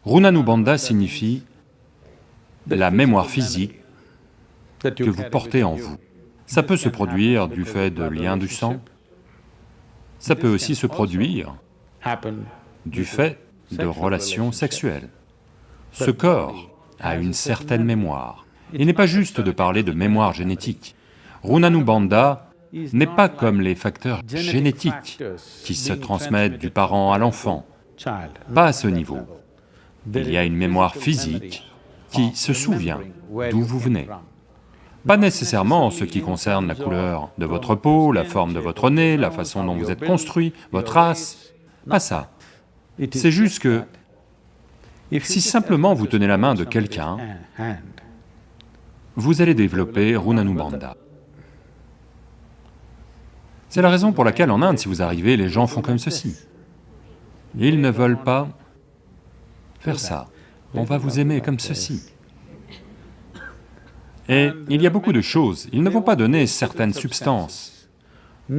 Runanubandha signifie la mémoire physique que vous portez en vous. Ça peut se produire du fait de liens du sang, ça peut aussi se produire du fait de relations sexuelles. Ce corps a une certaine mémoire. Il n'est pas juste de parler de mémoire génétique. Runanubandha n'est pas comme les facteurs génétiques qui se transmettent du parent à l'enfant, pas à ce niveau. Il y a une mémoire physique qui se souvient d'où vous venez. Pas nécessairement en ce qui concerne la couleur de votre peau, la forme de votre nez, la façon dont vous êtes construit, votre race, pas ça. C'est juste que si simplement vous tenez la main de quelqu'un, vous allez développer Runanubandha. C'est la raison pour laquelle en Inde, si vous arrivez, les gens font comme ceci. Ils ne veulent pas faire ça, on va vous aimer comme ceci. Et il y a beaucoup de choses, ils ne vont pas donner certaines substances.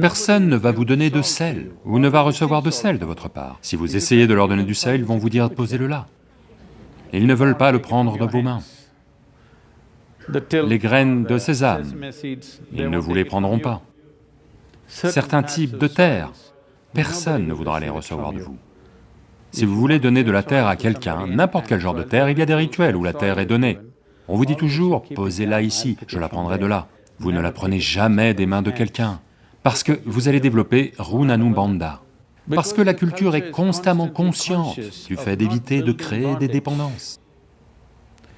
Personne ne va vous donner de sel, ou ne va recevoir de sel de votre part. Si vous essayez de leur donner du sel, ils vont vous dire « posez-le là ». Ils ne veulent pas le prendre de vos mains. Les graines de sésame, ils ne vous les prendront pas. Certains types de terre, personne ne voudra les recevoir de vous. Si vous voulez donner de la terre à quelqu'un, n'importe quel genre de terre, il y a des rituels où la terre est donnée. On vous dit toujours, posez-la ici, je la prendrai de là. Vous ne la prenez jamais des mains de quelqu'un, parce que vous allez développer Runanubandha. Parce que la culture est constamment consciente du fait d'éviter de créer des dépendances.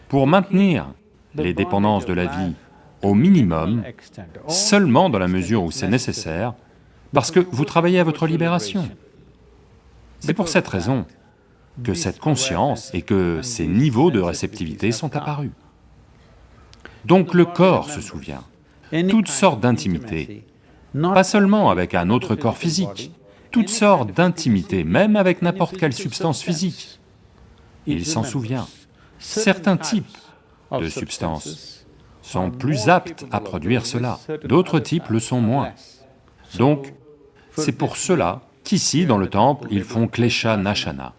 Pour maintenir les dépendances de la vie au minimum, seulement dans la mesure où c'est nécessaire, parce que vous travaillez à votre libération. C'est pour cette raison que cette conscience et que ces niveaux de réceptivité sont apparus. Donc le corps se souvient, toutes sortes d'intimités, pas seulement avec un autre corps physique, toutes sortes d'intimités, même avec n'importe quelle substance physique. Il s'en souvient. Certains types de substances sont plus aptes à produire cela, d'autres types le sont moins. Donc, c'est pour cela qu'ici, dans le temple, ils font Klesha Nashana.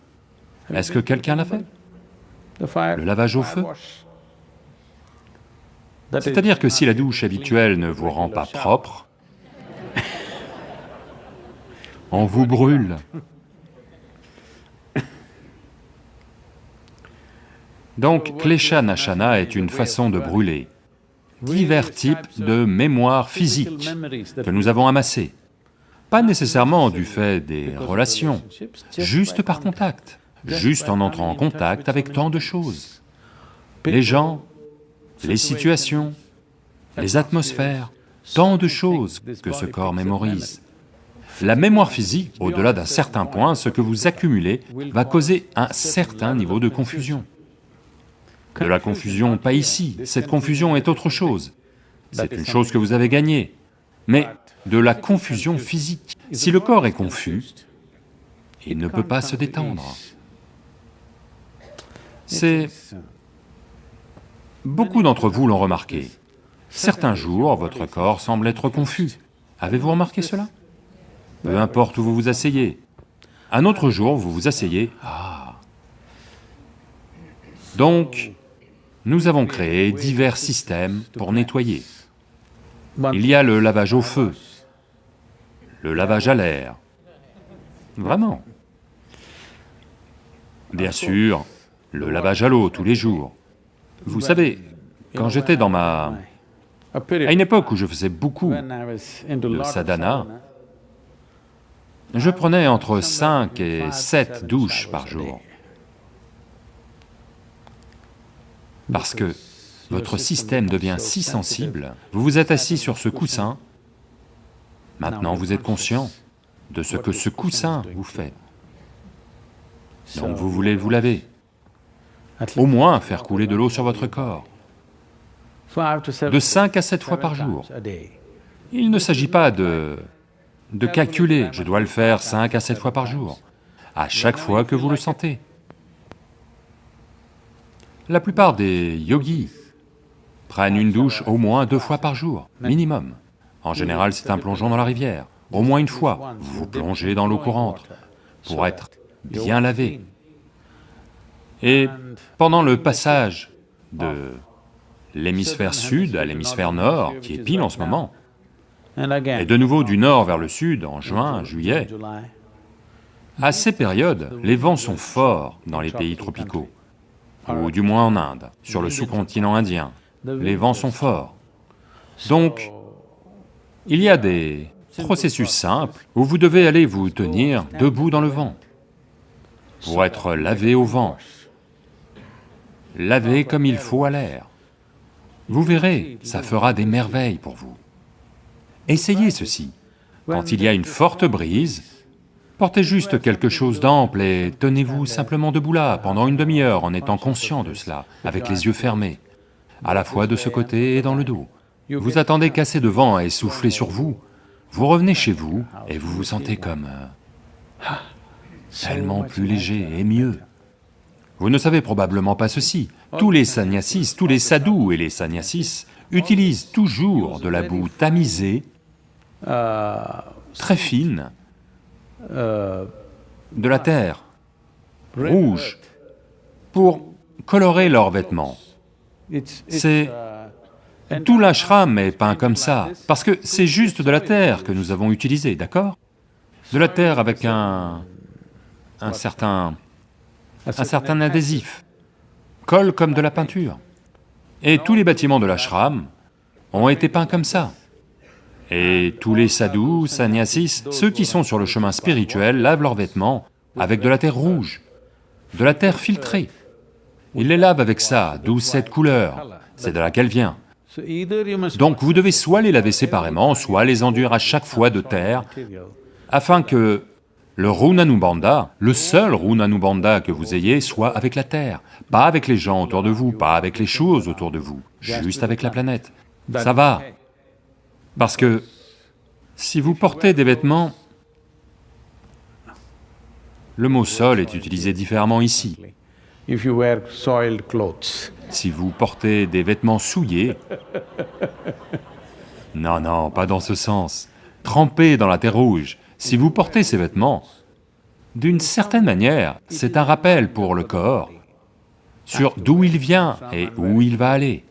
Est-ce que quelqu'un l'a fait? Le lavage au feu? C'est-à-dire que si la douche habituelle ne vous rend pas propre, on vous brûle. Donc, Klesha Nashana est une façon de brûler divers types de mémoires physiques que nous avons amassées. Pas nécessairement du fait des relations, juste par contact, juste en entrant en contact avec tant de choses. Les gens, les situations, les atmosphères, tant de choses que ce corps mémorise. La mémoire physique, au-delà d'un certain point, ce que vous accumulez va causer un certain niveau de confusion. De la confusion, pas ici, cette confusion est autre chose. C'est une chose que vous avez gagnée, mais de la confusion physique. Si le corps est confus, il ne peut pas se détendre. C'est... Beaucoup d'entre vous l'ont remarqué. Certains jours, votre corps semble être confus. Avez-vous remarqué cela? Peu importe où vous vous asseyez. Un autre jour, vous vous asseyez, ah. Donc, nous avons créé divers systèmes pour nettoyer. Il y a le lavage au feu, le lavage à l'air, vraiment. Bien sûr, le lavage à l'eau tous les jours. Vous savez, quand j'étais dans à une époque où je faisais beaucoup de sadhana, je prenais entre 5 et 7 douches par jour. Parce que votre système devient si sensible, vous vous êtes assis sur ce coussin, maintenant vous êtes conscient de ce que ce coussin vous fait. Donc vous voulez vous laver, au moins faire couler de l'eau sur votre corps, de 5 à 7 fois par jour. Il ne s'agit pas de calculer, je dois le faire 5 à 7 fois par jour, à chaque fois que vous le sentez. La plupart des yogis prennent une douche au moins 2 fois par jour, minimum. En général, c'est un plongeon dans la rivière. Au moins une fois, vous vous plongez dans l'eau courante pour être bien lavé. Et pendant le passage de l'hémisphère sud à l'hémisphère nord, qui est pile en ce moment, et de nouveau du nord vers le sud en juin, juillet, à ces périodes, les vents sont forts dans les pays tropicaux, ou du moins en Inde, sur le sous-continent indien, les vents sont forts. Donc, il y a des processus simples où vous devez aller vous tenir debout dans le vent, pour être lavé au vent, lavé comme il faut à l'air. Vous verrez, ça fera des merveilles pour vous. Essayez ceci. Quand il y a une forte brise, portez juste quelque chose d'ample et tenez-vous simplement debout là pendant une demi-heure en étant conscient de cela, avec les yeux fermés, à la fois de ce côté et dans le dos. Vous attendez qu'assez de vent ait soufflé sur vous, vous revenez chez vous et vous vous sentez comme tellement plus léger et mieux. Vous ne savez probablement pas ceci, tous les sannyasis, tous les sadhus et les sannyasis utilisent toujours de la boue tamisée, très fine, de la terre rouge, pour colorer leurs vêtements. Tout l'ashram est peint comme ça, parce que c'est juste de la terre que nous avons utilisée, d'accord? De la terre avec un certain adhésif, colle comme de la peinture. Et tous les bâtiments de l'ashram ont été peints comme ça. Et tous les sadhus, sannyasis, ceux qui sont sur le chemin spirituel lavent leurs vêtements avec de la terre rouge, de la terre filtrée. Ils les lavent avec ça, d'où cette couleur, c'est de là qu'elle vient. Donc vous devez soit les laver séparément, soit les enduire à chaque fois de terre, afin que le Runanubandha, le seul Runanubandha que vous ayez, soit avec la terre, pas avec les gens autour de vous, pas avec les choses autour de vous, juste avec la planète. Ça va. Parce que si vous portez des vêtements, le mot sol est utilisé différemment ici. Si vous portez des vêtements souillés, non, pas dans ce sens, trempés dans la terre rouge, si vous portez ces vêtements, d'une certaine manière, c'est un rappel pour le corps sur d'où il vient et où il va aller.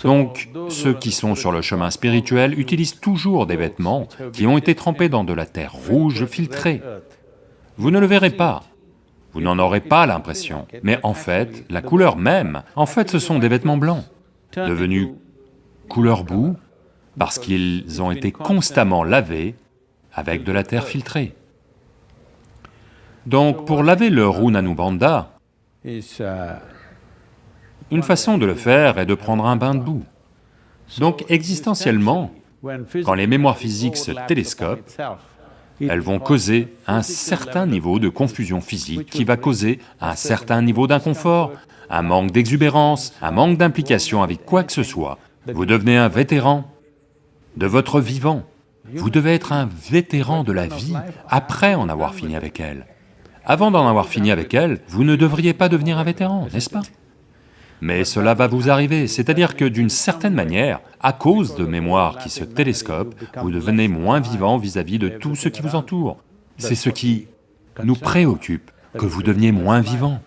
Donc, ceux qui sont sur le chemin spirituel utilisent toujours des vêtements qui ont été trempés dans de la terre rouge filtrée. Vous ne le verrez pas, vous n'en aurez pas l'impression, mais en fait, la couleur même, ce sont des vêtements blancs, devenus couleur boue, parce qu'ils ont été constamment lavés avec de la terre filtrée. Donc, pour laver le Runanubandha, une façon de le faire est de prendre un bain de boue. Donc, existentiellement, quand les mémoires physiques se télescopent, elles vont causer un certain niveau de confusion physique qui va causer un certain niveau d'inconfort, un manque d'exubérance, un manque d'implication avec quoi que ce soit. Vous devenez un vétéran de votre vivant. Vous devez être un vétéran de la vie après en avoir fini avec elle. Avant d'en avoir fini avec elle, vous ne devriez pas devenir un vétéran, n'est-ce pas? Mais cela va vous arriver, c'est-à-dire que d'une certaine manière, à cause de mémoires qui se télescopent, vous devenez moins vivant vis-à-vis de tout ce qui vous entoure. C'est ce qui nous préoccupe, que vous deveniez moins vivant.